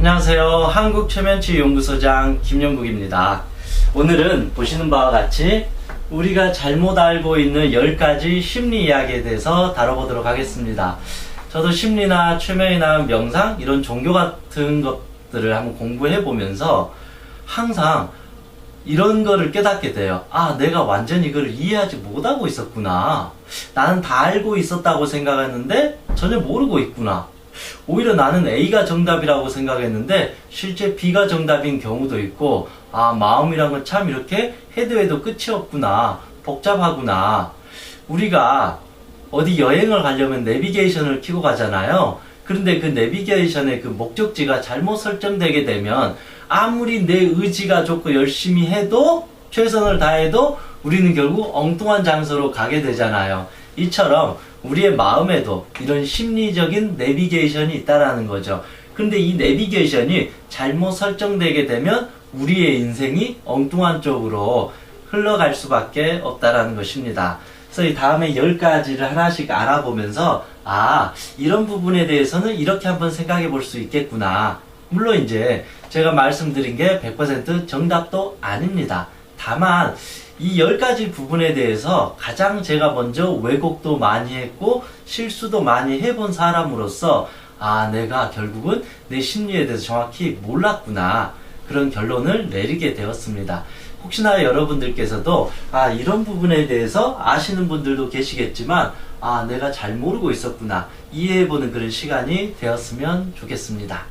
안녕하세요. 한국최면치연구소장 김영국입니다. 오늘은 보시는 바와 같이 우리가 잘못 알고 있는 10가지 심리 이야기에 대해서 다뤄보도록 하겠습니다. 저도 심리나 최면이나 명상 이런 종교 같은 것들을 한번 공부해 보면서 항상 이런 거를 깨닫게 돼요. 아, 내가 완전히 이걸 이해하지 못하고 있었구나. 나는 다 알고 있었다고 생각했는데 전혀 모르고 있구나. 오히려 나는 A가 정답이라고 생각했는데 실제 B가 정답인 경우도 있고, 아, 마음이란 건 참 이렇게 해도 해도 끝이 없구나. 복잡하구나. 우리가 어디 여행을 가려면 내비게이션을 켜고 가잖아요. 그런데 그 내비게이션의 그 목적지가 잘못 설정되게 되면 아무리 내 의지가 좋고 열심히 해도, 최선을 다해도 우리는 결국 엉뚱한 장소로 가게 되잖아요. 이처럼 우리의 마음에도 이런 심리적인 내비게이션이 있다라는 거죠. 근데 이 내비게이션이 잘못 설정되게 되면 우리의 인생이 엉뚱한 쪽으로 흘러갈 수밖에 없다라는 것입니다. 그래서 이 다음에 10가지를 하나씩 알아보면서, 아, 이런 부분에 대해서는 이렇게 한번 생각해 볼 수 있겠구나. 물론 이제 제가 말씀드린 게 100% 정답도 아닙니다. 다만 이 10가지 부분에 대해서 가장 제가 먼저 왜곡도 많이 했고 실수도 많이 해본 사람으로서, 아, 내가 결국은 내 심리에 대해서 정확히 몰랐구나, 그런 결론을 내리게 되었습니다. 혹시나 여러분들께서도 아, 이런 부분에 대해서 아시는 분들도 계시겠지만, 아, 내가 잘 모르고 있었구나, 이해해보는 그런 시간이 되었으면 좋겠습니다.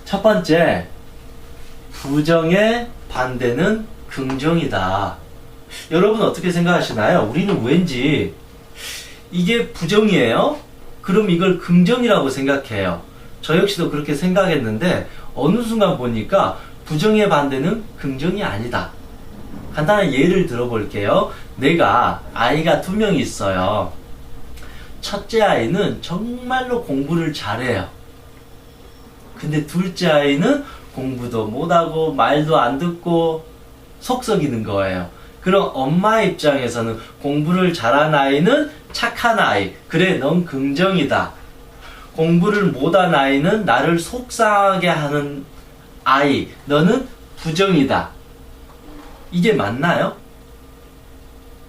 첫 번째, 부정의 반대는 긍정이다. 여러분 어떻게 생각하시나요? 우리는 왠지 이게 부정이에요? 그럼 이걸 긍정이라고 생각해요. 저 역시도 그렇게 생각했는데 어느 순간 보니까 부정의 반대는 긍정이 아니다. 간단한 예를 들어볼게요. 내가 아이가 2명이 있어요. 첫째 아이는 정말로 공부를 잘해요. 근데 둘째 아이는 공부도 못하고 말도 안 듣고 속 썩이는 거예요. 그럼 엄마 입장에서는 공부를 잘한 아이는 착한 아이, 그래, 넌 긍정이다. 공부를 못한 아이는 나를 속상하게 하는 아이, 너는 부정이다. 이게 맞나요?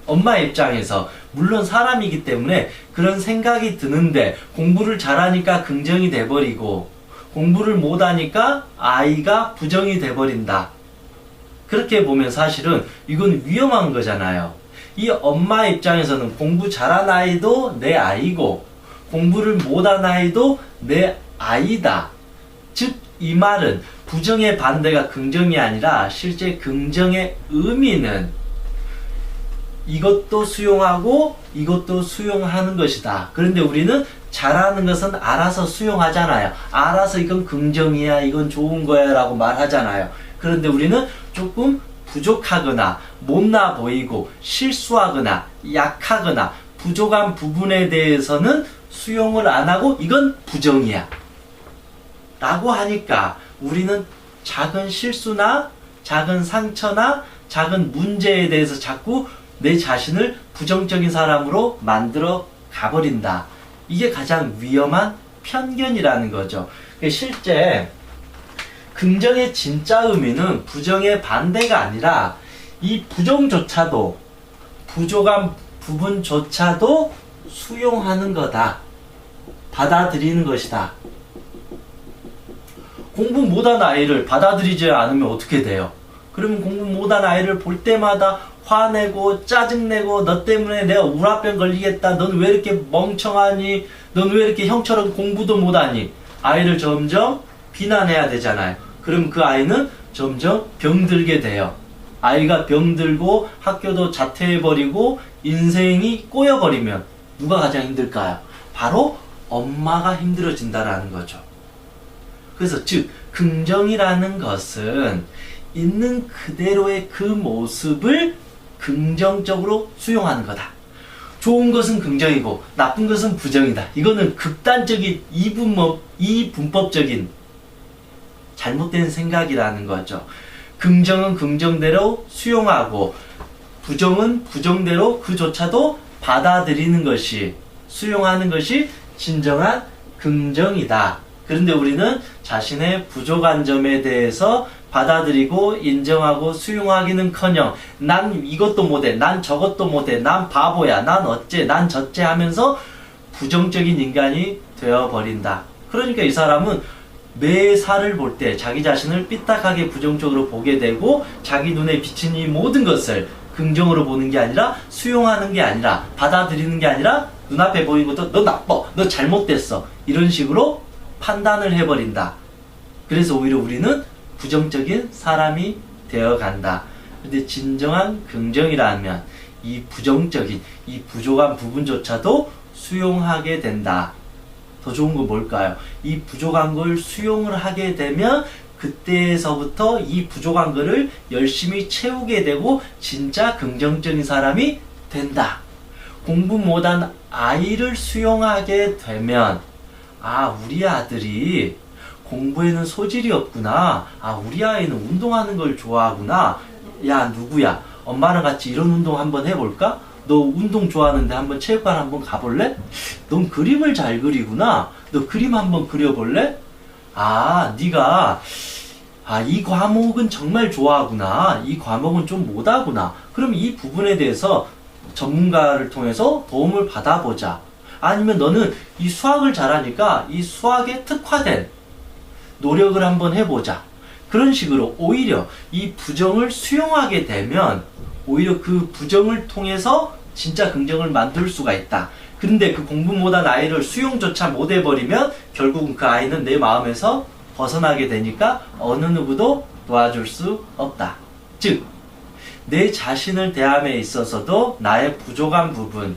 엄마 입장에서, 물론 사람이기 때문에 그런 생각이 드는데 공부를 잘하니까 긍정이 돼버리고 공부를 못하니까 아이가 부정이 돼버린다. 그렇게 보면 사실은 이건 위험한 거잖아요. 이 엄마 입장에서는 공부 잘한 아이도 내 아이고 공부를 못한 아이도 내 아이다. 즉, 이 말은 부정의 반대가 긍정이 아니라 실제 긍정의 의미는 이것도 수용하고 이것도 수용하는 것이다. 그런데 우리는 잘하는 것은 알아서 수용하잖아요. 알아서 이건 긍정이야, 이건 좋은 거야 라고 말하잖아요. 그런데 우리는 조금 부족하거나 못나 보이고 실수하거나 약하거나 부족한 부분에 대해서는 수용을 안 하고 이건 부정이야 라고 하니까 우리는 작은 실수나 작은 상처나 작은 문제에 대해서 자꾸 내 자신을 부정적인 사람으로 만들어 가버린다. 이게 가장 위험한 편견이라는 거죠. 실제 긍정의 진짜 의미는 부정의 반대가 아니라 이 부정조차도, 부족한 부분조차도 수용하는 거다. 받아들이는 것이다. 공부 못한 아이를 받아들이지 않으면 어떻게 돼요? 그러면 공부 못한 아이를 볼 때마다 화내고 짜증내고 너 때문에 내가 우라병 걸리겠다, 넌 왜 이렇게 멍청하니, 넌 왜 이렇게 형처럼 공부도 못하니, 아이를 점점 비난해야 되잖아요. 그럼 그 아이는 점점 병들게 돼요. 아이가 병들고 학교도 자퇴해버리고 인생이 꼬여버리면 누가 가장 힘들까요? 바로 엄마가 힘들어진다라는 거죠. 그래서 즉, 긍정이라는 것은 있는 그대로의 그 모습을 긍정적으로 수용하는 거다. 좋은 것은 긍정이고 나쁜 것은 부정이다. 이거는 극단적인 이분법적인 잘못된 생각이라는 거죠. 긍정은 긍정대로 수용하고 부정은 부정대로 그조차도 받아들이는 것이, 수용하는 것이 진정한 긍정이다. 그런데 우리는 자신의 부족한 점에 대해서 받아들이고 인정하고 수용하기는커녕 난 이것도 못해, 난 저것도 못해, 난 바보야, 난 어째, 난 저째 하면서 부정적인 인간이 되어버린다. 그러니까 이 사람은 매사를 볼 때 자기 자신을 삐딱하게 부정적으로 보게 되고 자기 눈에 비친 이 모든 것을 긍정으로 보는 게 아니라 수용하는 게 아니라 받아들이는 게 아니라 눈앞에 보이는 것도 너 나빠, 너 잘못됐어 이런 식으로 판단을 해버린다. 그래서 오히려 우리는 부정적인 사람이 되어간다. 근데 진정한 긍정이라면 이 부정적인 이 부족한 부분조차도 수용하게 된다. 더 좋은 건 뭘까요? 이 부족한 걸 수용을 하게 되면 그때에서부터 이 부족한 거를 열심히 채우게 되고 진짜 긍정적인 사람이 된다. 공부 못한 아이를 수용하게 되면 아, 우리 아들이 공부에는 소질이 없구나. 아, 우리 아이는 운동하는 걸 좋아하구나. 야, 누구야? 엄마랑 같이 이런 운동 한번 해볼까? 너 운동 좋아하는데 한번 체육관 한번 가볼래? 넌 그림을 잘 그리구나. 너 그림 한번 그려볼래? 아, 네가 이 과목은 정말 좋아하구나. 이 과목은 좀 못하구나. 그럼 이 부분에 대해서 전문가를 통해서 도움을 받아보자. 아니면 너는 이 수학을 잘하니까 이 수학에 특화된 노력을 한번 해보자. 그런 식으로 오히려 이 부정을 수용하게 되면 오히려 그 부정을 통해서 진짜 긍정을 만들 수가 있다. 그런데 그 공부 못한 아이를 수용조차 못 해버리면 결국은 그 아이는 내 마음에서 벗어나게 되니까 어느 누구도 도와줄 수 없다. 즉, 내 자신을 대함에 있어서도 나의 부족한 부분,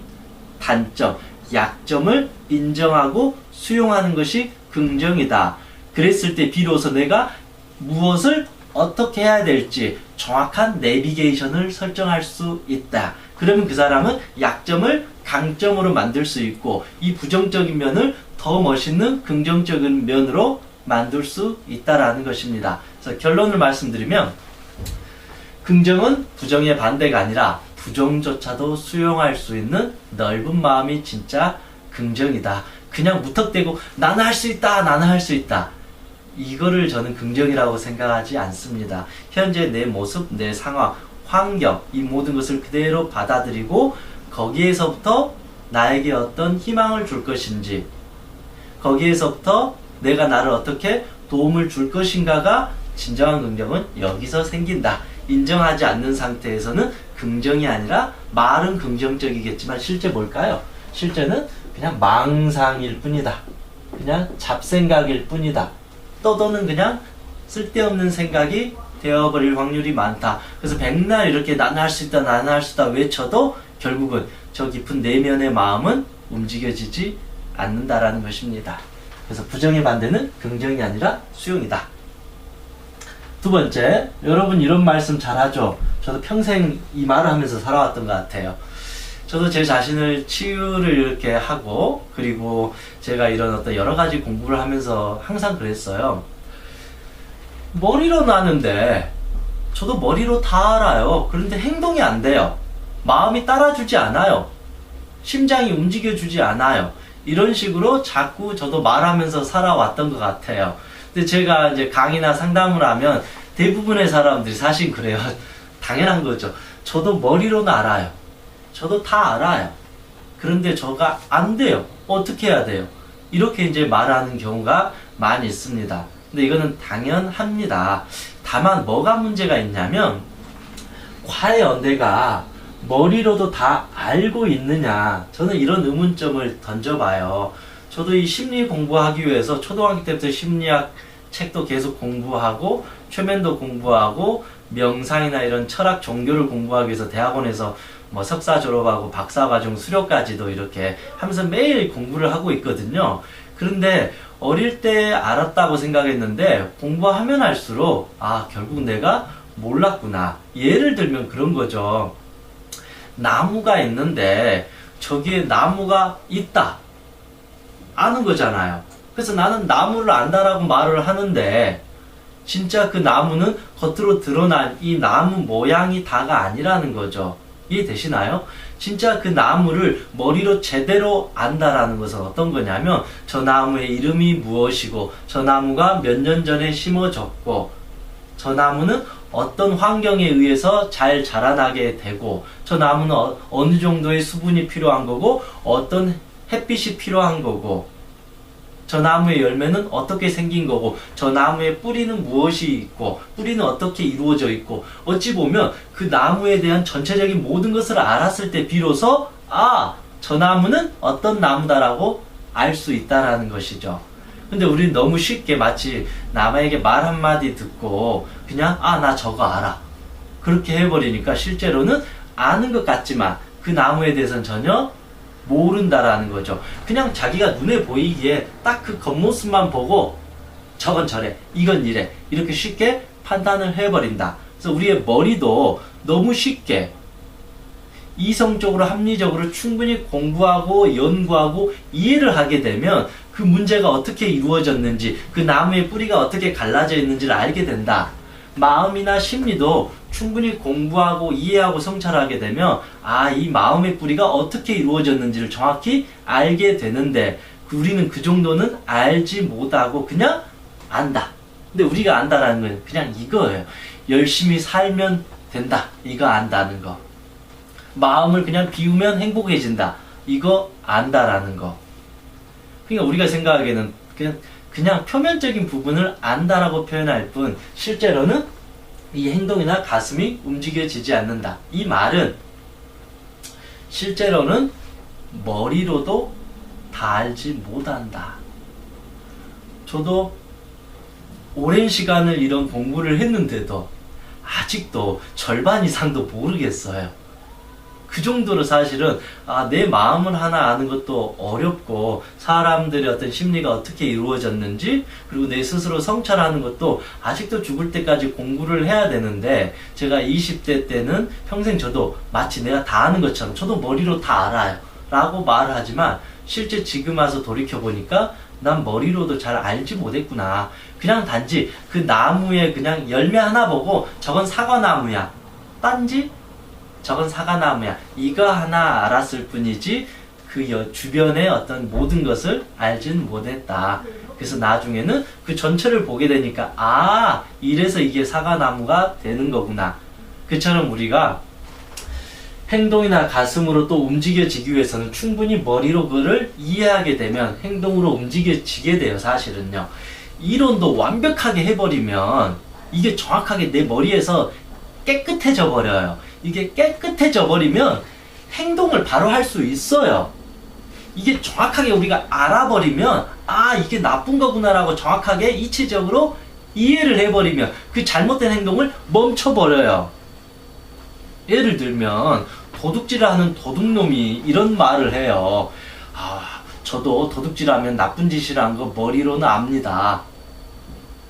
단점, 약점을 인정하고 수용하는 것이 긍정이다. 그랬을 때 비로소 내가 무엇을 어떻게 해야 될지 정확한 내비게이션을 설정할 수 있다. 그러면 그 사람은 약점을 강점으로 만들 수 있고 이 부정적인 면을 더 멋있는 긍정적인 면으로 만들 수 있다라는 것입니다. 그래서 결론을 말씀드리면 긍정은 부정의 반대가 아니라 부정조차도 수용할 수 있는 넓은 마음이 진짜 긍정이다. 그냥 무턱대고 나는 할 수 있다, 나는 할 수 있다. 이거를 저는 긍정이라고 생각하지 않습니다. 현재 내 모습, 내 상황, 환경, 이 모든 것을 그대로 받아들이고 거기에서부터 나에게 어떤 희망을 줄 것인지, 거기에서부터 내가 나를 어떻게 도움을 줄 것인가가 진정한 긍정은 여기서 생긴다. 인정하지 않는 상태에서는 긍정이 아니라 말은 긍정적이겠지만 실제 뭘까요? 실제는 그냥 망상일 뿐이다. 그냥 잡생각일 뿐이다. 떠도는 그냥 쓸데없는 생각이 되어버릴 확률이 많다. 그래서 백날 이렇게 나는 할 수 있다, 나는 할 수 있다 외쳐도 결국은 저 깊은 내면의 마음은 움직여지지 않는다라는 것입니다. 그래서 부정의 반대는 긍정이 아니라 수용이다. 두 번째, 여러분 이런 말씀 잘하죠? 저도 평생 이 말을 하면서 살아왔던 것 같아요. 저도 제 자신을 치유를 이렇게 하고 그리고 제가 이런 어떤 여러 가지 공부를 하면서 항상 그랬어요. 머리로는 아는데 저도 머리로 다 알아요. 그런데 행동이 안 돼요. 마음이 따라주지 않아요. 심장이 움직여주지 않아요. 이런 식으로 자꾸 저도 말하면서 살아왔던 것 같아요. 근데 제가 이제 강의나 상담을 하면 대부분의 사람들이 사실 그래요. 당연한 거죠. 저도 머리로는 알아요. 저도 다 알아요. 그런데 저가 안 돼요. 어떻게 해야 돼요? 이렇게 이제 말하는 경우가 많이 있습니다. 근데 이거는 당연합니다. 다만 뭐가 문제가 있냐면 과연 내가 머리로도 다 알고 있느냐, 저는 이런 의문점을 던져봐요. 저도 이 심리 공부하기 위해서 초등학교 때부터 심리학 책도 계속 공부하고 최면도 공부하고 명상이나 이런 철학 종교를 공부하기 위해서 대학원에서 뭐 석사 졸업하고 박사과정 수료까지도 이렇게 하면서 매일 공부를 하고 있거든요. 그런데 어릴 때 알았다고 생각했는데 공부하면 할수록 결국 내가 몰랐구나. 예를 들면 그런 거죠. 나무가 있는데 저기에 나무가 있다. 아는 거잖아요. 그래서 나는 나무를 안다라고 말을 하는데 진짜 그 나무는 겉으로 드러난 이 나무 모양이 다가 아니라는 거죠. 이해되시나요? 진짜 그 나무를 머리로 제대로 안다라는 것은 어떤 거냐면 저 나무의 이름이 무엇이고 저 나무가 몇 년 전에 심어졌고 저 나무는 어떤 환경에 의해서 잘 자라나게 되고 저 나무는 어느 정도의 수분이 필요한 거고 어떤 햇빛이 필요한 거고 저 나무의 열매는 어떻게 생긴 거고 저 나무의 뿌리는 무엇이 있고 뿌리는 어떻게 이루어져 있고 어찌 보면 그 나무에 대한 전체적인 모든 것을 알았을 때 비로소 저 나무는 어떤 나무다라고 알 수 있다라는 것이죠. 근데 우리는 너무 쉽게 마치 남에게 말 한마디 듣고 그냥 나 저거 알아 그렇게 해버리니까 실제로는 아는 것 같지만 그 나무에 대해서는 전혀 모른다라는 거죠. 그냥 자기가 눈에 보이기에 딱 그 겉모습만 보고 저건 저래 이건 이래 이렇게 쉽게 판단을 해버린다. 그래서 우리의 머리도 너무 쉽게 이성적으로 합리적으로 충분히 공부하고 연구하고 이해를 하게 되면 그 문제가 어떻게 이루어졌는지 그 나무의 뿌리가 어떻게 갈라져 있는지를 알게 된다. 마음이나 심리도 충분히 공부하고 이해하고 성찰하게 되면 이 마음의 뿌리가 어떻게 이루어졌는지를 정확히 알게 되는데 우리는 그 정도는 알지 못하고 그냥 안다. 근데 우리가 안다라는 건 그냥 이거예요. 열심히 살면 된다. 이거 안다는 거. 마음을 그냥 비우면 행복해진다. 이거 안다라는 거. 그러니까 우리가 생각하기에는 그냥 표면적인 부분을 안다라고 표현할 뿐 실제로는 이 행동이나 가슴이 움직여지지 않는다. 이 말은 실제로는 머리로도 다 알지 못한다. 저도 오랜 시간을 이런 공부를 했는데도 아직도 절반 이상도 모르겠어요. 그 정도로 사실은 내 마음을 하나 아는 것도 어렵고 사람들의 어떤 심리가 어떻게 이루어졌는지 그리고 내 스스로 성찰하는 것도 아직도 죽을 때까지 공부를 해야 되는데 제가 20대 때는 평생 저도 마치 내가 다 아는 것처럼 저도 머리로 다 알아요 라고 말을 하지만 실제 지금 와서 돌이켜보니까 난 머리로도 잘 알지 못했구나. 그냥 단지 그 나무에 그냥 열매 하나 보고 저건 사과나무야 딴지 저건 사과나무야 이거 하나 알았을 뿐이지 그 주변의 어떤 모든 것을 알지는 못했다. 그래서 나중에는 그 전체를 보게 되니까 이래서 이게 사과나무가 되는 거구나. 그처럼 우리가 행동이나 가슴으로 또 움직여지기 위해서는 충분히 머리로 그를 이해하게 되면 행동으로 움직여지게 돼요. 사실은요. 이론도 완벽하게 해버리면 이게 정확하게 내 머리에서 깨끗해져 버려요. 이게 깨끗해져 버리면 행동을 바로 할 수 있어요. 이게 정확하게 우리가 알아버리면 이게 나쁜 거구나 라고 정확하게 이치적으로 이해를 해버리면 그 잘못된 행동을 멈춰버려요. 예를 들면 도둑질을 하는 도둑놈이 이런 말을 해요. 저도 도둑질하면 나쁜 짓이라는 거 머리로는 압니다.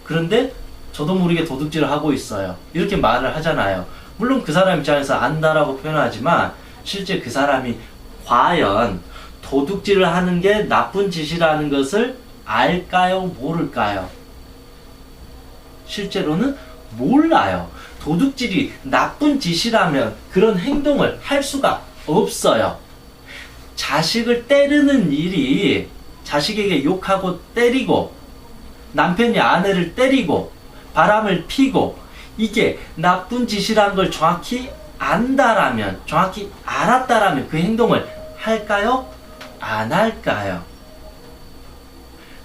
그런데 저도 모르게 도둑질을 하고 있어요. 이렇게 말을 하잖아요. 물론 그 사람 입장에서 안다라고 표현하지만 실제 그 사람이 과연 도둑질을 하는 게 나쁜 짓이라는 것을 알까요? 모를까요? 실제로는 몰라요. 도둑질이 나쁜 짓이라면 그런 행동을 할 수가 없어요. 자식을 때리는 일이 자식에게 욕하고 때리고 남편이 아내를 때리고 바람을 피고 이게 나쁜 짓이라는 걸 정확히 안다라면 정확히 알았다라면 그 행동을 할까요? 안 할까요?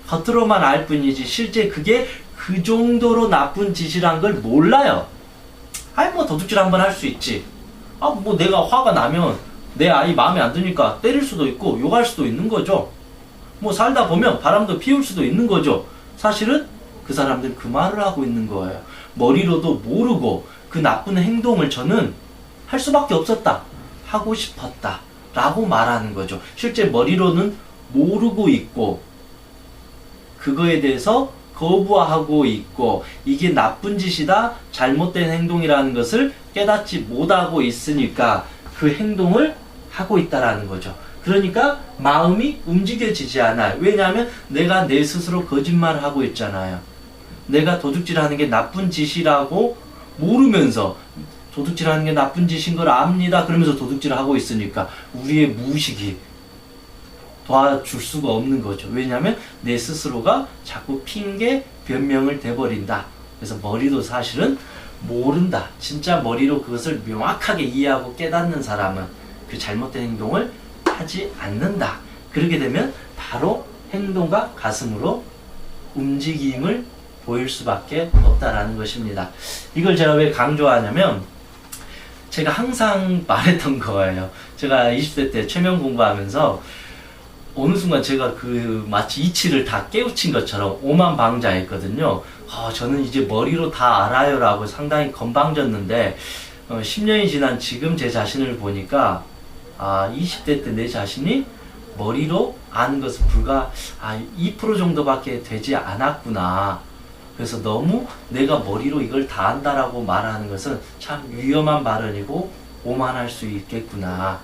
겉으로만 알 뿐이지 실제 그게 그 정도로 나쁜 짓이란 걸 몰라요. 도둑질 한번 할 수 있지. 내가 화가 나면 내 아이 마음에 안 드니까 때릴 수도 있고 욕할 수도 있는 거죠. 살다 보면 바람도 피울 수도 있는 거죠. 사실은 그 사람들은 그 말을 하고 있는 거예요. 머리로도 모르고 그 나쁜 행동을 저는 할 수밖에 없었다. 하고 싶었다. 라고 말하는 거죠. 실제 머리로는 모르고 있고 그거에 대해서 거부하고 있고 이게 나쁜 짓이다, 잘못된 행동이라는 것을 깨닫지 못하고 있으니까 그 행동을 하고 있다라는 거죠. 그러니까 마음이 움직여지지 않아요. 왜냐하면 내가 내 스스로 거짓말을 하고 있잖아요. 내가 도둑질하는 게 나쁜 짓이라고 모르면서 도둑질하는 게 나쁜 짓인 걸 압니다. 그러면서 도둑질을 하고 있으니까 우리의 무의식이 도와줄 수가 없는 거죠. 왜냐하면 내 스스로가 자꾸 핑계, 변명을 대버린다. 그래서 머리도 사실은 모른다. 진짜 머리로 그것을 명확하게 이해하고 깨닫는 사람은 그 잘못된 행동을 하지 않는다. 그렇게 되면 바로 행동과 가슴으로 움직임을 보일 수밖에 없다라는 것입니다. 이걸 제가 왜 강조하냐면 제가 항상 말했던 거예요. 제가 20대 때 최면 공부하면서 어느 순간 제가 그 마치 이치를 다 깨우친 것처럼 오만방자했거든요. 저는 이제 머리로 다 알아요 라고 상당히 건방졌는데 10년이 지난 지금 제 자신을 보니까 20대 때 내 자신이 머리로 아는 것은 불과 2% 정도밖에 되지 않았구나. 그래서 너무 내가 머리로 이걸 다 안다라고 말하는 것은 참 위험한 발언이고 오만할 수 있겠구나.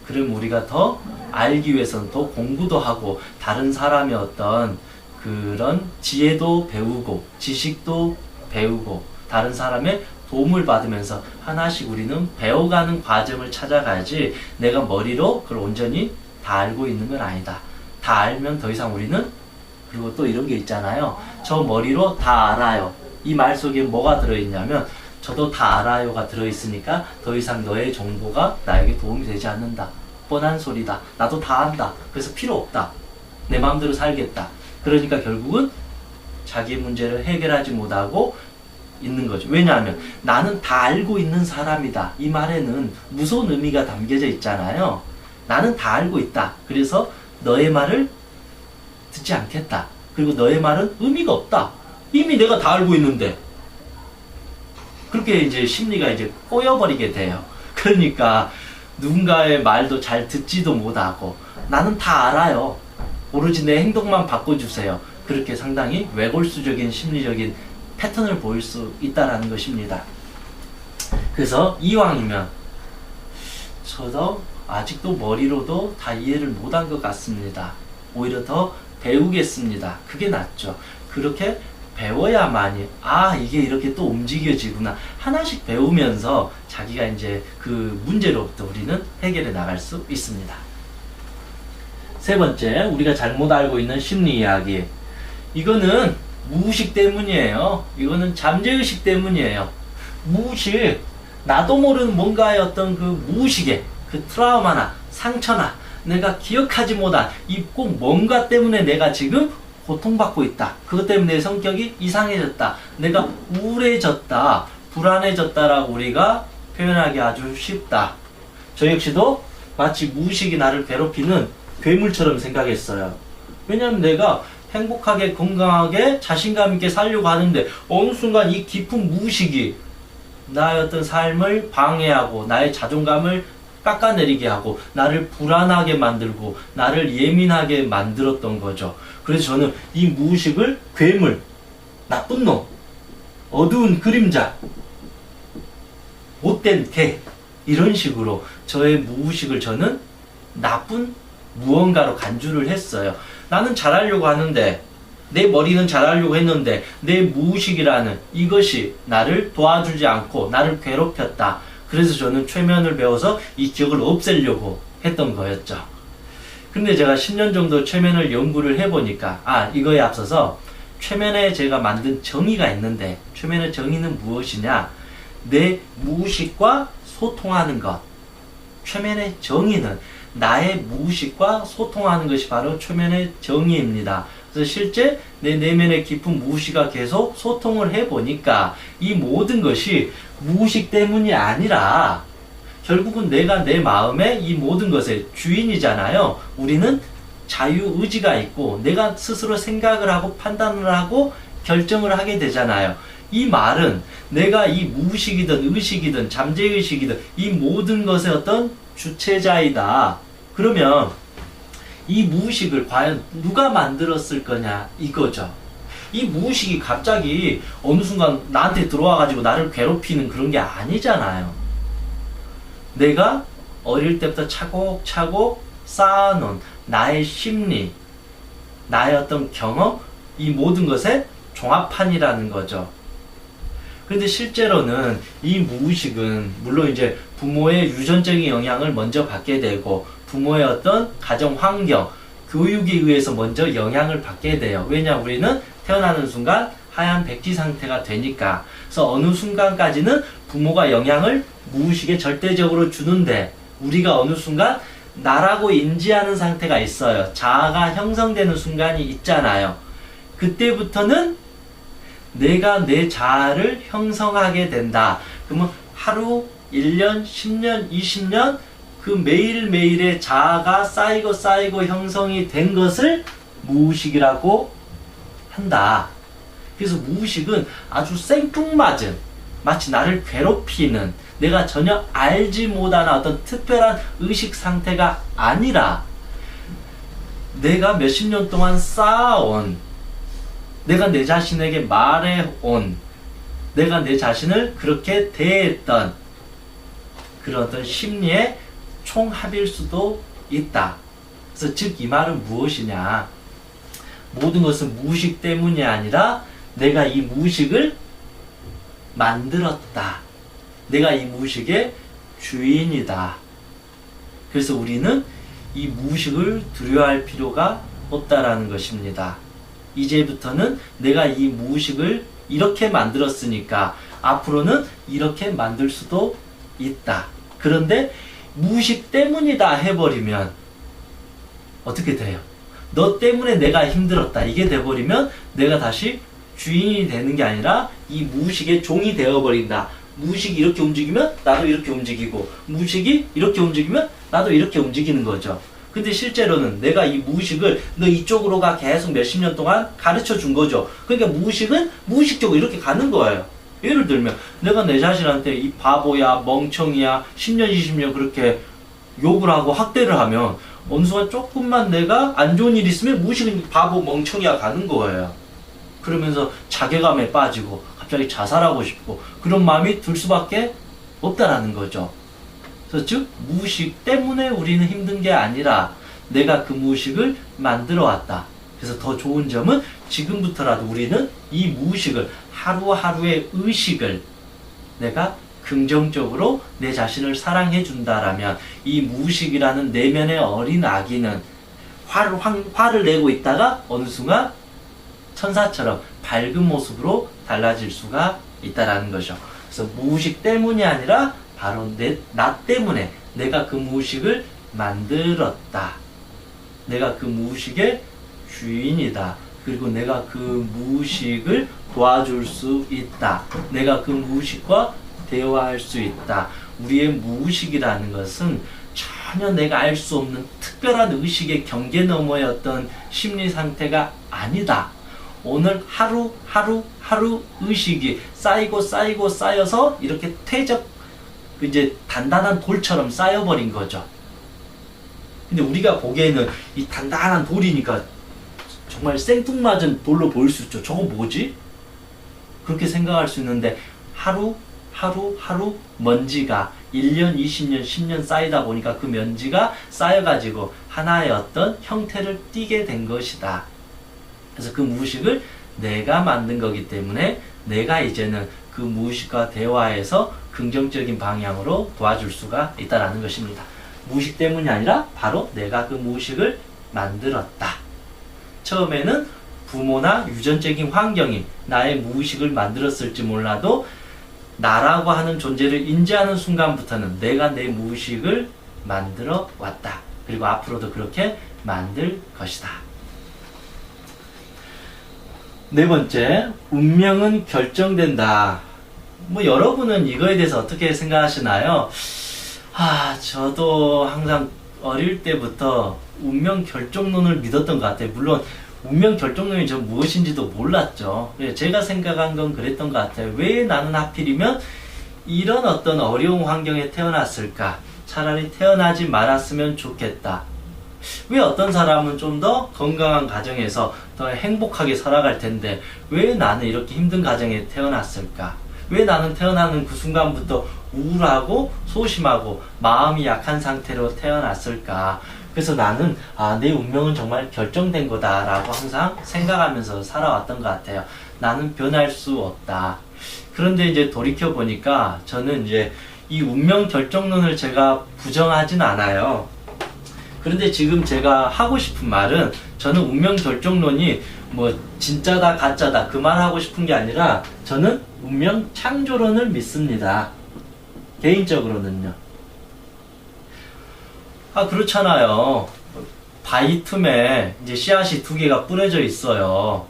그럼 우리가 더 알기 위해서는 더 공부도 하고 다른 사람의 어떤 그런 지혜도 배우고 지식도 배우고 다른 사람의 도움을 받으면서 하나씩 우리는 배워가는 과정을 찾아가야지 내가 머리로 그걸 온전히 다 알고 있는 건 아니다. 다 알면 더 이상 우리는 그리고 또 이런 게 있잖아요. 저 머리로 다 알아요. 이 말 속에 뭐가 들어있냐면 저도 다 알아요가 들어있으니까 더 이상 너의 정보가 나에게 도움이 되지 않는다. 뻔한 소리다. 나도 다 안다. 그래서 필요 없다. 내 마음대로 살겠다. 그러니까 결국은 자기 문제를 해결하지 못하고 있는 거죠. 왜냐하면 나는 다 알고 있는 사람이다. 이 말에는 무서운 의미가 담겨져 있잖아요. 나는 다 알고 있다. 그래서 너의 말을 듣지 않겠다. 그리고 너의 말은 의미가 없다. 이미 내가 다 알고 있는데. 그렇게 이제 심리가 이제 꼬여버리게 돼요. 그러니까 누군가의 말도 잘 듣지도 못하고 나는 다 알아요. 오로지 내 행동만 바꿔주세요. 그렇게 상당히 외골수적인 심리적인 패턴을 보일 수 있다는 것입니다. 그래서 이왕이면 저도 아직도 머리로도 다 이해를 못한 것 같습니다. 오히려 더 배우겠습니다. 그게 낫죠. 그렇게 배워야만이 이게 이렇게 또 움직여지구나. 하나씩 배우면서 자기가 이제 그 문제로부터 우리는 해결해 나갈 수 있습니다. 세 번째, 우리가 잘못 알고 있는 심리 이야기. 이거는 무의식 때문이에요. 이거는 잠재의식 때문이에요. 무의식, 나도 모르는 뭔가의 어떤 그 무의식에 그 트라우마나 상처나 내가 기억하지 못한 이 꼭 뭔가 때문에 내가 지금 고통받고 있다. 그것 때문에 내 성격이 이상해졌다. 내가 우울해졌다. 불안해졌다라고 우리가 표현하기 아주 쉽다. 저 역시도 마치 무의식이 나를 괴롭히는 괴물처럼 생각했어요. 왜냐하면 내가 행복하게 건강하게 자신감 있게 살려고 하는데 어느 순간 이 깊은 무의식이 나의 어떤 삶을 방해하고 나의 자존감을 깎아내리게 하고 나를 불안하게 만들고 나를 예민하게 만들었던 거죠. 그래서 저는 이 무의식을 괴물, 나쁜 놈, 어두운 그림자, 못된 개 이런 식으로 저의 무의식을 저는 나쁜 무언가로 간주를 했어요. 나는 잘하려고 하는데 내 머리는 잘하려고 했는데 내 무의식이라는 이것이 나를 도와주지 않고 나를 괴롭혔다. 그래서 저는 최면을 배워서 이 기억을 없애려고 했던 거였죠. 근데 제가 10년 정도 최면을 연구를 해보니까 이거에 앞서서 최면에 제가 만든 정의가 있는데 최면의 정의는 무엇이냐? 내 무의식과 소통하는 것. 최면의 정의는 나의 무의식과 소통하는 것이 바로 최면의 정의입니다. 그래서 실제 내 내면의 깊은 무의식과 계속 소통을 해보니까 이 모든 것이 무의식 때문이 아니라 결국은 내가 내 마음의 이 모든 것의 주인이잖아요. 우리는 자유의지가 있고 내가 스스로 생각을 하고 판단을 하고 결정을 하게 되잖아요. 이 말은 내가 이 무의식이든 의식이든 잠재의식이든 이 모든 것의 어떤 주체자이다. 그러면 이 무의식을 과연 누가 만들었을 거냐 이거죠. 이 무의식이 갑자기 어느 순간 나한테 들어와가지고 나를 괴롭히는 그런 게 아니잖아요. 내가 어릴 때부터 차곡차곡 쌓아놓은 나의 심리, 나의 어떤 경험, 이 모든 것의 종합판이라는 거죠. 근데 실제로는 이 무의식은 물론 이제 부모의 유전적인 영향을 먼저 받게 되고 부모의 어떤 가정 환경, 교육에 의해서 먼저 영향을 받게 돼요. 왜냐 우리는 태어나는 순간 하얀 백지 상태가 되니까. 그래서 어느 순간까지는 부모가 영향을 무의식에 절대적으로 주는데 우리가 어느 순간 나라고 인지하는 상태가 있어요. 자아가 형성되는 순간이 있잖아요. 그때부터는 내가 내 자아를 형성하게 된다. 그러면 하루, 1년, 10년, 20년 그 매일매일의 자아가 쌓이고 형성이 된 것을 무의식이라고 한다. 그래서 무의식은 아주 생뚱맞은 마치 나를 괴롭히는 내가 전혀 알지 못하는 어떤 특별한 의식 상태가 아니라 내가 몇십 년 동안 쌓아온 내가 내 자신에게 말해온 내가 내 자신을 그렇게 대했던 그런 어떤 심리의 총합일 수도 있다. 그래서 즉 이 말은 무엇이냐, 모든 것은 무의식 때문이 아니라 내가 이 무의식을 만들었다. 내가 이 무의식의 주인이다. 그래서 우리는 이 무의식을 두려워할 필요가 없다라는 것입니다. 이제부터는 내가 이 무의식을 이렇게 만들었으니까 앞으로는 이렇게 만들 수도 있다. 그런데 무의식 때문이다 해버리면 어떻게 돼요? 너 때문에 내가 힘들었다 이게 돼버리면 내가 다시 주인이 되는 게 아니라 이 무의식의 종이 되어버린다. 무의식이 이렇게 움직이면 나도 이렇게 움직이고 무의식이 이렇게 움직이면 나도 이렇게 움직이는 거죠. 근데 실제로는 내가 이 무의식을 너 이쪽으로 가 계속 몇십 년 동안 가르쳐 준 거죠. 그러니까 무의식은 무의식적으로 이렇게 가는 거예요. 예를 들면 내가 내 자신한테 이 바보야 멍청이야 10년 20년 그렇게 욕을 하고 학대를 하면 어느 순간 조금만 내가 안 좋은 일이 있으면 무의식은 바보 멍청이야 가는 거예요. 그러면서 자괴감에 빠지고 갑자기 자살하고 싶고 그런 마음이 들 수밖에 없다라는 거죠. 그래서 즉 무의식 때문에 우리는 힘든 게 아니라 내가 그 무의식을 만들어 왔다. 그래서 더 좋은 점은 지금부터라도 우리는 이 무의식을 하루하루의 의식을 내가 긍정적으로 내 자신을 사랑해 준다라면 이 무의식이라는 내면의 어린 아기는 화를 내고 있다가 어느 순간 천사처럼 밝은 모습으로 달라질 수가 있다라는 거죠. 그래서 무의식 때문이 아니라 바로 나 때문에 내가 그 무의식을 만들었다. 내가 그 무의식의 주인이다. 그리고 내가 그 무의식을 도와줄 수 있다. 내가 그 무의식과 대화할 수 있다. 우리의 무의식이라는 것은 전혀 내가 알 수 없는 특별한 의식의 경계 너머의 어떤 심리 상태가 아니다. 오늘 하루 의식이 쌓여서 이렇게 이제 단단한 돌처럼 쌓여버린 거죠. 근데 우리가 보기에는 이 단단한 돌이니까 정말 생뚱맞은 돌로 보일 수 있죠. 저거 뭐지? 그렇게 생각할 수 있는데 하루 먼지가 1년, 20년, 10년 쌓이다 보니까 그 먼지가 쌓여가지고 하나의 어떤 형태를 띠게 된 것이다. 그래서 그 무의식을 내가 만든 거기 때문에 내가 이제는 그 무의식과 대화해서 긍정적인 방향으로 도와줄 수가 있다는 것입니다. 무의식 때문이 아니라 바로 내가 그 무의식을 만들었다. 처음에는 부모나 유전적인 환경이 나의 무의식을 만들었을지 몰라도 나라고 하는 존재를 인지하는 순간부터는 내가 내 무의식을 만들어 왔다. 그리고 앞으로도 그렇게 만들 것이다. 네 번째, 운명은 결정된다. 여러분은 이거에 대해서 어떻게 생각하시나요? 저도 항상 어릴 때부터 운명 결정론을 믿었던 것 같아요. 물론 운명 결정론이 저 무엇인지도 몰랐죠. 제가 생각한 건 그랬던 것 같아요. 왜 나는 하필이면 이런 어떤 어려운 환경에 태어났을까? 차라리 태어나지 말았으면 좋겠다. 왜 어떤 사람은 좀 더 건강한 가정에서 더 행복하게 살아갈 텐데 왜 나는 이렇게 힘든 가정에 태어났을까? 왜 나는 태어나는 그 순간부터 우울하고 소심하고 마음이 약한 상태로 태어났을까? 그래서 나는 내 운명은 정말 결정된 거다 라고 항상 생각하면서 살아왔던 것 같아요. 나는 변할 수 없다. 그런데 이제 돌이켜 보니까 저는 이제 이 운명 결정론을 제가 부정하진 않아요. 그런데 지금 제가 하고 싶은 말은, 저는 운명 결정론이 뭐 진짜다 가짜다 그 말 하고 싶은 게 아니라, 저는 운명 창조론을 믿습니다. 개인적으로는요. 그렇잖아요. 바위 틈에 이제 씨앗이 2개가 뿌려져 있어요.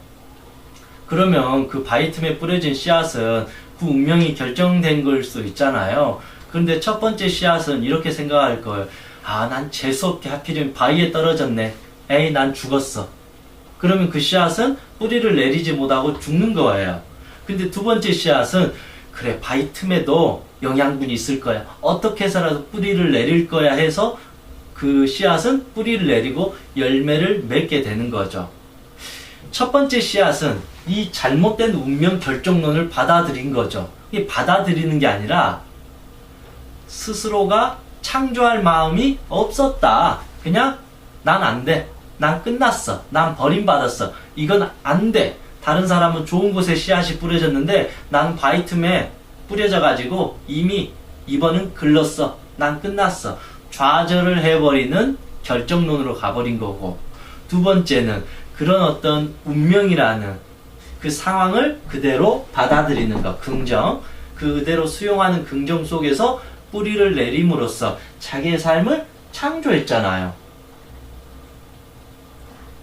그러면 그 바위 틈에 뿌려진 씨앗은 그 운명이 결정된 걸 수 있잖아요. 그런데 첫 번째 씨앗은 이렇게 생각할 거예요. 난 재수없게 하필이면 바위에 떨어졌네. 에이, 난 죽었어. 그러면 그 씨앗은 뿌리를 내리지 못하고 죽는 거예요. 근데 두 번째 씨앗은, 그래, 바위 틈에도 영양분이 있을 거야. 어떻게 해서라도 뿌리를 내릴 거야 해서 그 씨앗은 뿌리를 내리고 열매를 맺게 되는 거죠. 첫 번째 씨앗은 이 잘못된 운명 결정론을 받아들인 거죠. 이게 받아들이는 게 아니라 스스로가 창조할 마음이 없었다. 그냥 난 안 돼. 난 끝났어. 난 버림받았어. 이건 안 돼. 다른 사람은 좋은 곳에 씨앗이 뿌려졌는데 난 바위 틈에 뿌려져가지고 이미 이번은 글렀어. 난 끝났어. 좌절을 해버리는 결정론으로 가버린 거고, 두 번째는 그런 어떤 운명이라는 그 상황을 그대로 받아들이는 것, 긍정, 그대로 수용하는 긍정 속에서 뿌리를 내림으로써 자기의 삶을 창조했잖아요.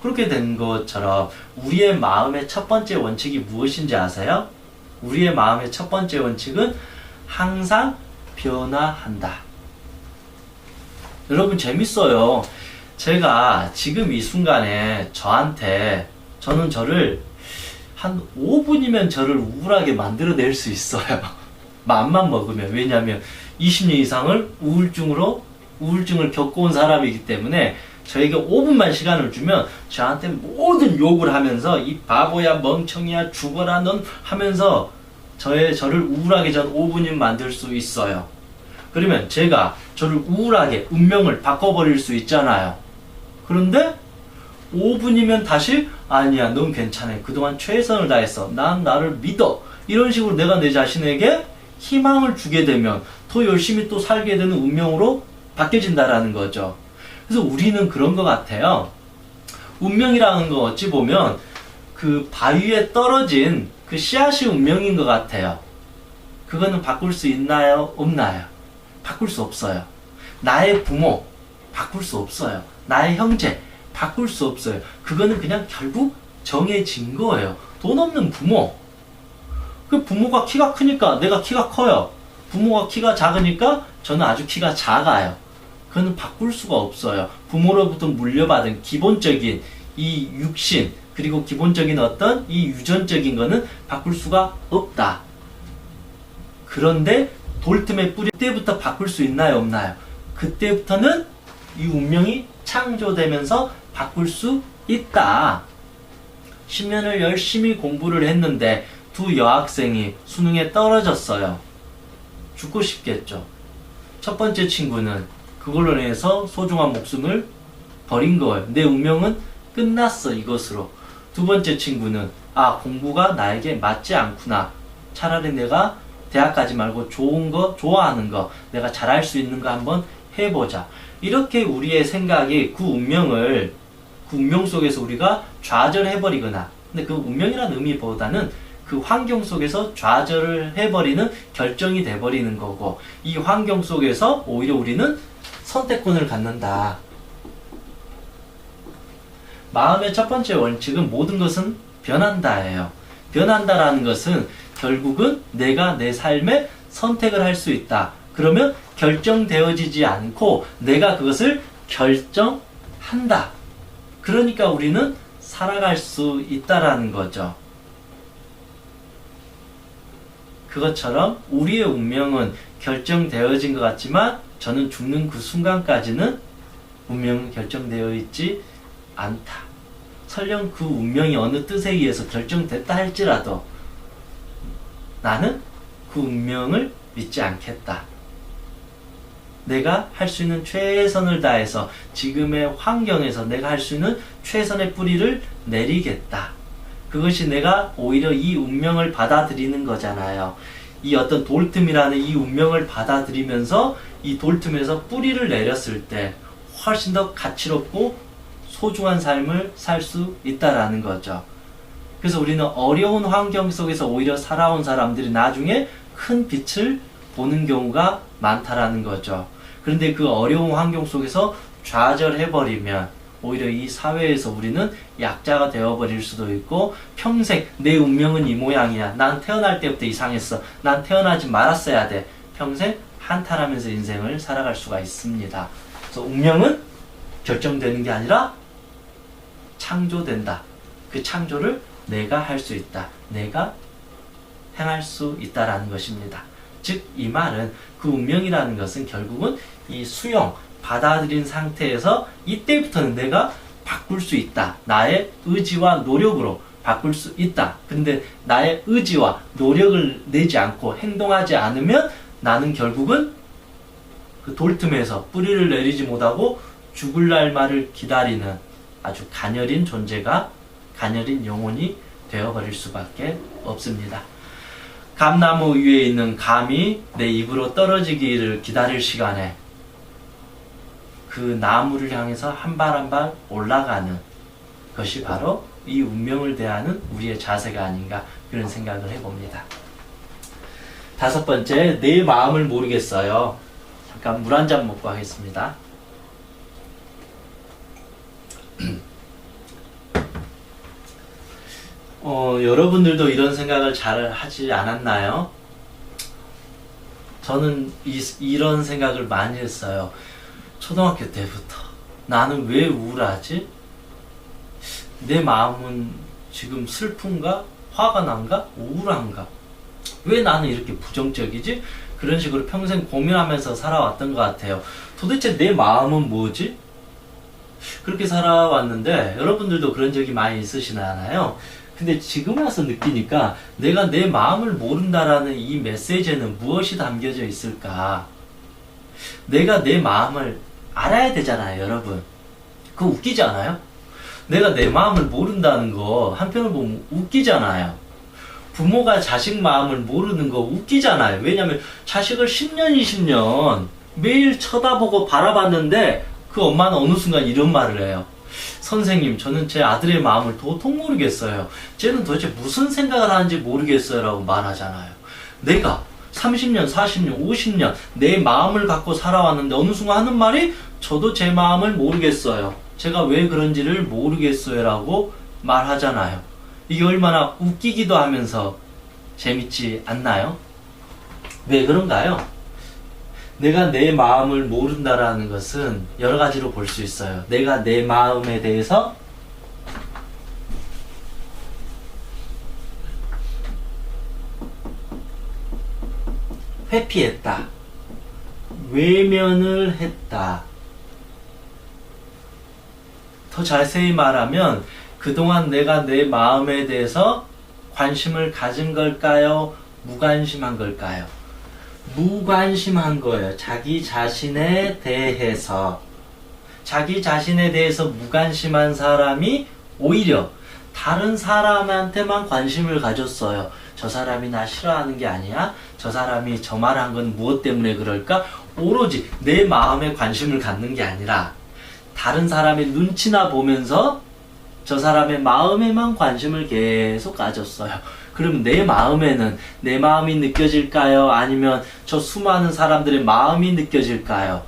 그렇게 된 것처럼 우리의 마음의 첫 번째 원칙이 무엇인지 아세요? 우리의 마음의 첫 번째 원칙은 항상 변화한다. 여러분, 재밌어요. 제가 지금 이 순간에 저는 저를 한 5분이면 저를 우울하게 만들어낼 수 있어요. 맘만 먹으면. 왜냐하면 20년 이상을 우울증을 겪어온 사람이기 때문에 저에게 5분만 시간을 주면 저한테 모든 욕을 하면서 이 바보야, 멍청이야, 죽어라 넌 하면서 저를 우울하게 전 5분이면 만들 수 있어요. 그러면 제가 저를 우울하게 운명을 바꿔버릴 수 있잖아요. 그런데 5분이면 다시, 아니야, 넌 괜찮아. 그동안 최선을 다했어. 난 나를 믿어. 이런 식으로 내가 내 자신에게 희망을 주게 되면 더 열심히 또 살게 되는 운명으로 바뀌어진다라는 거죠. 그래서 우리는 그런 것 같아요. 운명이라는 거 어찌 보면 그 바위에 떨어진 그 씨앗이 운명인 것 같아요. 그거는 바꿀 수 있나요? 없나요? 바꿀 수 없어요. 나의 부모 바꿀 수 없어요. 나의 형제 바꿀 수 없어요. 그거는 그냥 결국 정해진 거예요. 돈 없는 부모, 그 부모가 키가 크니까 내가 키가 커요. 부모가 키가 작으니까 저는 아주 키가 작아요. 그거는 바꿀 수가 없어요. 부모로부터 물려받은 기본적인 이 육신, 그리고 기본적인 어떤 이 유전적인 거는 바꿀 수가 없다. 그런데 돌틈에 뿌릴 때부터 바꿀 수 있나요? 없나요? 그때부터는 이 운명이 창조되면서 바꿀 수 있다. 10년을 열심히 공부를 했는데 두 여학생이 수능에 떨어졌어요. 죽고 싶겠죠. 첫 번째 친구는 그걸로 인해서 소중한 목숨을 버린 거예요. 내 운명은 끝났어, 이것으로. 두 번째 친구는 공부가 나에게 맞지 않구나. 차라리 내가 대학 가지 말고 좋은 거, 좋아하는 거, 내가 잘할 수 있는 거 한번 해보자. 이렇게 우리의 생각이 그 운명 속에서 우리가 좌절해버리거나, 근데 그 운명이라는 의미보다는 그 환경 속에서 좌절을 해버리는 결정이 돼버리는 거고, 이 환경 속에서 오히려 우리는 선택권을 갖는다. 마음의 첫 번째 원칙은 모든 것은 변한다예요. 변한다라는 것은 결국은 내가 내 삶에 선택을 할 수 있다. 그러면 결정되어지지 않고 내가 그것을 결정한다. 그러니까 우리는 살아갈 수 있다라는 거죠. 그것처럼 우리의 운명은 결정되어진 것 같지만 저는 죽는 그 순간까지는 운명은 결정되어 있지 않다. 설령 그 운명이 어느 뜻에 의해서 결정됐다 할지라도 나는 그 운명을 믿지 않겠다. 내가 할 수 있는 최선을 다해서 지금의 환경에서 내가 할 수 있는 최선의 뿌리를 내리겠다. 그것이 내가 오히려 이 운명을 받아들이는 거잖아요. 이 어떤 돌틈이라는 이 운명을 받아들이면서 이 돌틈에서 뿌리를 내렸을 때 훨씬 더 가치롭고 소중한 삶을 살 수 있다라는 거죠. 그래서 우리는 어려운 환경 속에서 오히려 살아온 사람들이 나중에 큰 빛을 보는 경우가 많다라는 거죠. 그런데 그 어려운 환경 속에서 좌절해버리면 오히려 이 사회에서 우리는 약자가 되어버릴 수도 있고, 평생 내 운명은 이 모양이야, 난 태어날 때부터 이상했어, 난 태어나지 말았어야 돼, 평생 한탄하면서 인생을 살아갈 수가 있습니다. 그래서 운명은 결정되는 게 아니라 창조된다. 그 창조를 내가 할 수 있다, 내가 행할 수 있다라는 것입니다. 즉 이 말은 그 운명이라는 것은 결국은 이 수용, 받아들인 상태에서 이때부터는 내가 바꿀 수 있다. 나의 의지와 노력으로 바꿀 수 있다. 근데 나의 의지와 노력을 내지 않고 행동하지 않으면 나는 결국은 그 돌틈에서 뿌리를 내리지 못하고 죽을 날만을 기다리는 아주 가녀린 존재가, 가녀린 영혼이 되어버릴 수밖에 없습니다. 감나무 위에 있는 감이 내 입으로 떨어지기를 기다릴 시간에 그 나무를 향해서 한 발 한 발 올라가는 것이 바로 이 운명을 대하는 우리의 자세가 아닌가, 그런 생각을 해봅니다. 다섯 번째, 내 마음을 모르겠어요. 잠깐 물 한 잔 먹고 하겠습니다. 여러분들도 이런 생각을 잘 하지 않았나요? 저는 이런 생각을 많이 했어요. 초등학교 때부터. 나는 왜 우울하지? 내 마음은 지금 슬픈가? 화가 난가? 우울한가? 왜 나는 이렇게 부정적이지? 그런 식으로 평생 고민하면서 살아왔던 것 같아요. 도대체 내 마음은 뭐지? 그렇게 살아왔는데 여러분들도 그런 적이 많이 있으시나요? 근데 지금 와서 느끼니까 내가 내 마음을 모른다라는 이 메시지에는 무엇이 담겨져 있을까? 내가 내 마음을 알아야 되잖아요, 여러분. 그거 웃기지 않아요? 내가 내 마음을 모른다는 거 한편으로 보면 웃기잖아요. 부모가 자식 마음을 모르는 거 웃기잖아요. 왜냐면 자식을 10년, 20년 매일 쳐다보고 바라봤는데 그 엄마는 어느 순간 이런 말을 해요. 선생님, 저는 제 아들의 마음을 도통 모르겠어요. 쟤는 도대체 무슨 생각을 하는지 모르겠어요 라고 말하잖아요. 내가 30년, 40년, 50년 내 마음을 갖고 살아왔는데 어느 순간 하는 말이 저도 제 마음을 모르겠어요. 제가 왜 그런지를 모르겠어요 라고 말하잖아요. 이게 얼마나 웃기기도 하면서 재밌지 않나요? 왜 그런가요? 내가 내 마음을 모른다라는 것은 여러 가지로 볼 수 있어요. 내가 내 마음에 대해서 회피했다, 외면을 했다. 더 자세히 말하면 그동안 내가 내 마음에 대해서 관심을 가진 걸까요? 무관심한 걸까요? 무관심한 거예요. 자기 자신에 대해서. 자기 자신에 대해서 무관심한 사람이 오히려 다른 사람한테만 관심을 가졌어요. 저 사람이 나 싫어하는 게 아니야? 저 사람이 저 말한 건 무엇 때문에 그럴까? 오로지 내 마음에 관심을 갖는 게 아니라 다른 사람의 눈치나 보면서 저 사람의 마음에만 관심을 계속 가졌어요. 그러면 내 마음에는 내 마음이 느껴질까요? 아니면 저 수많은 사람들의 마음이 느껴질까요?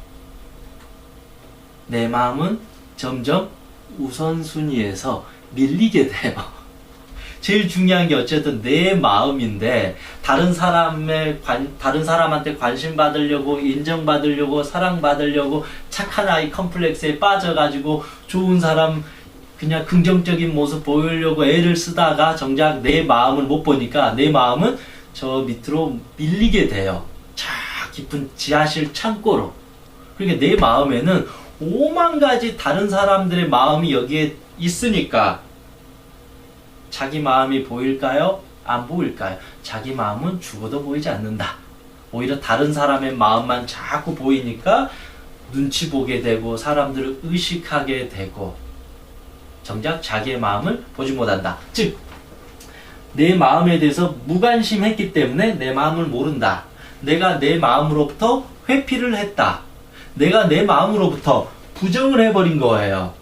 내 마음은 점점 우선순위에서 밀리게 돼요. 제일 중요한 게 어쨌든 내 마음인데 다른 사람한테 관심 받으려고, 인정받으려고, 사랑받으려고 착한 아이 컴플렉스에 빠져가지고 좋은 사람 그냥 긍정적인 모습 보이려고 애를 쓰다가 정작 내 마음을 못 보니까 내 마음은 저 밑으로 밀리게 돼요. 저 깊은 지하실 창고로. 그러니까 내 마음에는 5만 가지 다른 사람들의 마음이 여기에 있으니까 자기 마음이 보일까요? 안 보일까요? 자기 마음은 죽어도 보이지 않는다. 오히려 다른 사람의 마음만 자꾸 보이니까 눈치 보게 되고 사람들을 의식하게 되고 정작 자기의 마음을 보지 못한다. 즉 내 마음에 대해서 무관심했기 때문에 내 마음을 모른다. 내가 내 마음으로부터 회피를 했다. 내가 내 마음으로부터 부정을 해버린 거예요.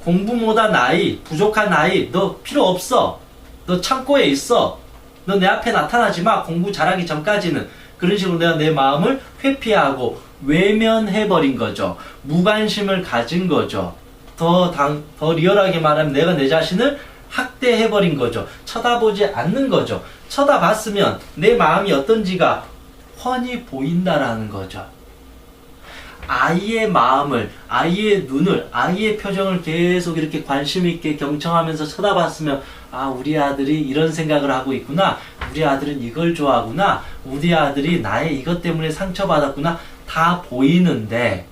공부 못한 아이, 부족한 아이, 너 필요 없어. 너 창고에 있어. 너 내 앞에 나타나지 마. 공부 잘하기 전까지는. 그런 식으로 내가 내 마음을 회피하고 외면해버린 거죠. 무관심을 가진 거죠. 더 리얼하게 말하면 내가 내 자신을 학대해버린 거죠. 쳐다보지 않는 거죠. 쳐다봤으면 내 마음이 어떤지가 훤히 보인다라는 거죠. 아이의 마음을, 아이의 눈을, 아이의 표정을 계속 이렇게 관심 있게 경청하면서 쳐다봤으면 아, 우리 아들이 이런 생각을 하고 있구나. 우리 아들은 이걸 좋아하구나. 우리 아들이 나의 이것 때문에 상처받았구나. 다 보이는데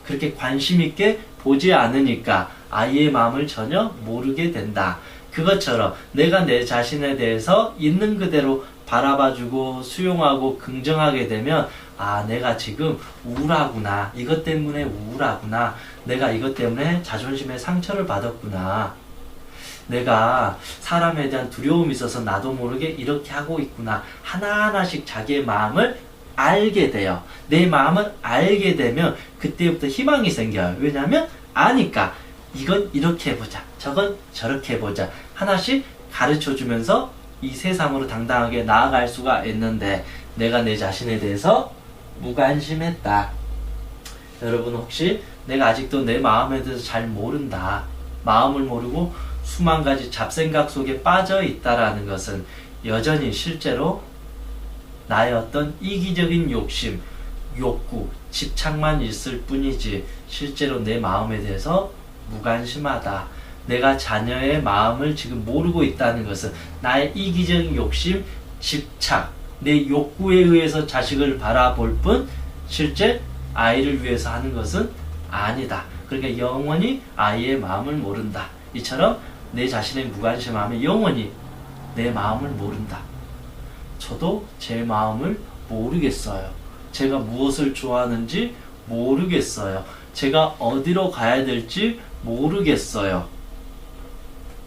그렇게 관심 있게 보지 않으니까 아이의 마음을 전혀 모르게 된다. 그것처럼 내가 내 자신에 대해서 있는 그대로 바라봐주고 수용하고 긍정하게 되면 아, 내가 지금 우울하구나. 이것 때문에 우울하구나. 내가 이것 때문에 자존심에 상처를 받았구나. 내가 사람에 대한 두려움이 있어서 나도 모르게 이렇게 하고 있구나. 하나하나씩 자기의 마음을 알게 돼요. 내 마음을 알게 되면 그때부터 희망이 생겨요. 왜냐하면 아니까 이건 이렇게 해보자. 저건 저렇게 해보자. 하나씩 가르쳐주면서 이 세상으로 당당하게 나아갈 수가 있는데 내가 내 자신에 대해서 무관심했다. 여러분 혹시 내가 아직도 내 마음에 대해서 잘 모른다. 마음을 모르고 수만 가지 잡생각 속에 빠져 있다라는 것은 여전히 실제로 나의 어떤 이기적인 욕심, 욕구, 집착만 있을 뿐이지 실제로 내 마음에 대해서 무관심하다. 내가 자녀의 마음을 지금 모르고 있다는 것은 나의 이기적인 욕심, 집착, 내 욕구에 의해서 자식을 바라볼 뿐 실제 아이를 위해서 하는 것은 아니다. 그러니까 영원히 아이의 마음을 모른다. 이처럼 내 자신의 무관심함에 영원히 내 마음을 모른다. 저도 제 마음을 모르겠어요. 제가 무엇을 좋아하는지 모르겠어요. 제가 어디로 가야 될지 모르겠어요.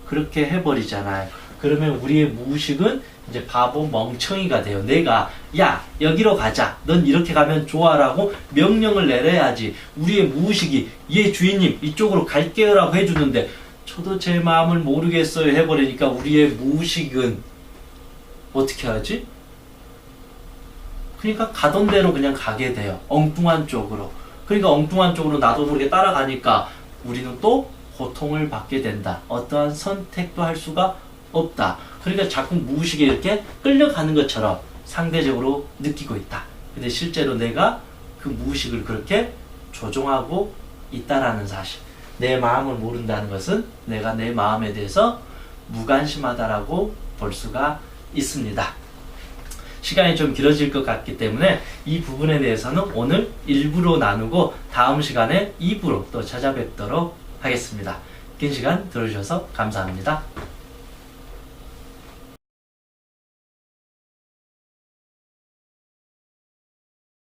그렇게 해버리잖아요. 그러면 우리의 무의식은 이제 바보 멍청이가 돼요. 내가 야 여기로 가자. 넌 이렇게 가면 좋아라고 명령을 내려야지. 우리의 무의식이 예 주인님 이쪽으로 갈게요 라고 해주는데 저도 제 마음을 모르겠어요 해버리니까 우리의 무의식은 어떻게 하지? 그러니까 가던 대로 그냥 가게 돼요. 엉뚱한 쪽으로. 그러니까 엉뚱한 쪽으로 나도 모르게 따라가니까 우리는 또 고통을 받게 된다. 어떠한 선택도 할 수가 없다. 그러니까 자꾸 무의식에 이렇게 끌려가는 것처럼 상대적으로 느끼고 있다. 근데 실제로 내가 그 무의식을 그렇게 조종하고 있다라는 사실. 내 마음을 모른다는 것은 내가 내 마음에 대해서 무관심하다라고 볼 수가 있습니다. 시간이 좀 길어질 것 같기 때문에 이 부분에 대해서는 오늘 1부로 나누고 다음 시간에 2부로 또 찾아뵙도록 하겠습니다. 긴 시간 들어주셔서 감사합니다.